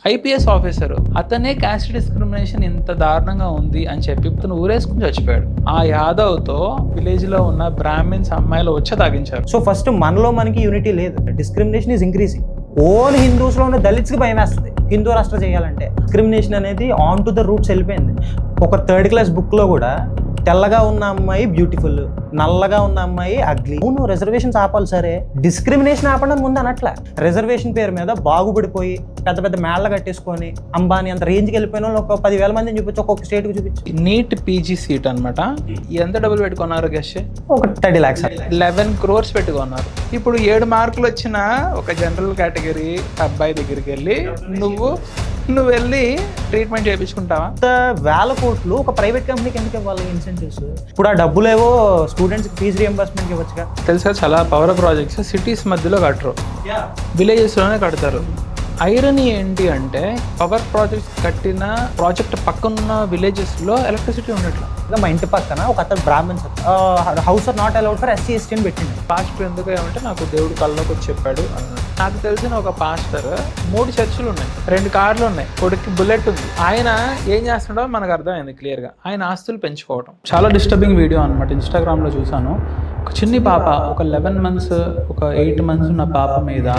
IPS officer, అతనే caste discrimination ఇంత దారుణంగా ఉంది అని చెప్పి అతను ఊరేసుకుని చచ్చిపోయాడు. ఆ యాదవ్తో విలేజ్లో ఉన్న బ్రాహ్మిన్స్ అమ్మాయిలు వచ్చి తాగించారు. సో ఫస్ట్ మనలో మనకి యూనిటీ లేదు. Discrimination is increasing. ఓన్ హిందూస్లో ఉన్న దళిత్స్కి భయం వేస్తుంది హిందూ రాష్ట్రం చేయాలంటే. డిస్క్రిమినేషన్ అనేది ఆన్ టు ద రూట్స్ వెళ్ళిపోయింది. ఒక 3rd క్లాస్ బుక్లో కూడా తెల్లగా ఉన్న అమ్మాయి బ్యూటిఫుల్, నల్లగా ఉన్న అమ్మాయి అగ్లీ. అవును, రిజర్వేషన్స్ ఆపాలి సరే, డిస్క్రిమినేషన్ ఆపడం ముందు అనట్లే. రిజర్వేషన్ పేరు మీద బాగుపడిపోయి పెద్ద పెద్ద మేళ్ళ కట్టేసుకొని అంబానీ అంత రేంజ్కి వెళ్ళిపోయిన వాళ్ళు ఒక 10,000 మందిని చూపించి ఒక్కొక్క స్టేట్కి చూపించి. నీట్ పీజీ సీట్ అనమాట. ఎంత డబ్బులు పెట్టుకున్నారు గెస్ట్? ఒక 30 lakhs, 11 crores పెట్టుకున్నారు. ఇప్పుడు 7 మార్కులు వచ్చిన ఒక జనరల్ కేటగిరీ అబ్బాయి దగ్గరికి వెళ్ళి నువ్వు వెళ్ళి ట్రీట్మెంట్ చేయించుకుంటావా? వేల కోట్లు ఒక ప్రైవేట్ కంపెనీకి ఎందుకు ఇవ్వాలి ఇన్సెంటివ్స్? ఇప్పుడు ఆ డబ్బులేవో స్టూడెంట్స్కి ఫీజు రియంబర్స్మెంట్కి ఇవ్వచ్చుగా. తెలుసా, చాలా పవర్ ప్రాజెక్ట్స్ సిటీస్ మధ్యలో కట్టరు, విలేజెస్లోనే కడతారు. ఐరనీ ఏంటి అంటే పవర్ ప్రాజెక్ట్స్ కట్టిన ప్రాజెక్ట్ పక్కనున్న విలేజెస్లో ఎలక్ట్రిసిటీ ఉండట్లా. మా ఇంటి పక్కన ఒక అతను Brahmans house are not allowed for SC ST అని పెట్టింది. పాస్టర్ ఎందుకు ఏమంటే నాకు దేవుడు కళ్ళలోకి వచ్చి చెప్పాడు అన్నాడు. నాకు తెలిసిన ఒక పాస్టర్ 3 చర్చిలు ఉన్నాయి, 2 కార్లు ఉన్నాయి, కొడుక్కి బుల్లెట్ ఉంది. ఆయన ఏం చేస్తున్నాడో మనకు అర్థమైంది క్లియర్గా. ఆయన ఆస్తులు పెంచుకోవడం. చాలా డిస్టర్బింగ్ వీడియో అనమాట. ఇన్స్టాగ్రామ్లో చూసాను. ఒక చిన్ని పాప, ఒక 11 months, ఒక 8 months ఉన్న పాప మీద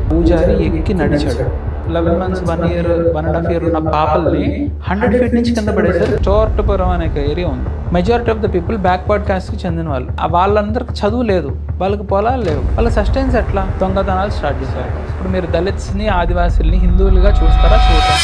పూజారి ఎక్కి నడిచాడు. 11 months, 1 year, 1.5 year ఉన్న పాపల్ని 100 feet నుంచి కింద పడేసారు. చోర్టపురం అనే ఏరియా ఉంది. Majority of the people backward కాస్ట్కి చెందిన వాళ్ళు. వాళ్ళందరికి చదువు లేదు, వాళ్ళకి పొలాలు లేవు, వాళ్ళ సస్టైన్స్ ఎట్లా? దొంగతనాలు స్టార్ట్ చేశారు. ఇప్పుడు మీరు దళిత్స్ని, ఆదివాసుల్ని హిందువులుగా చూస్తారా? చూద్దాం.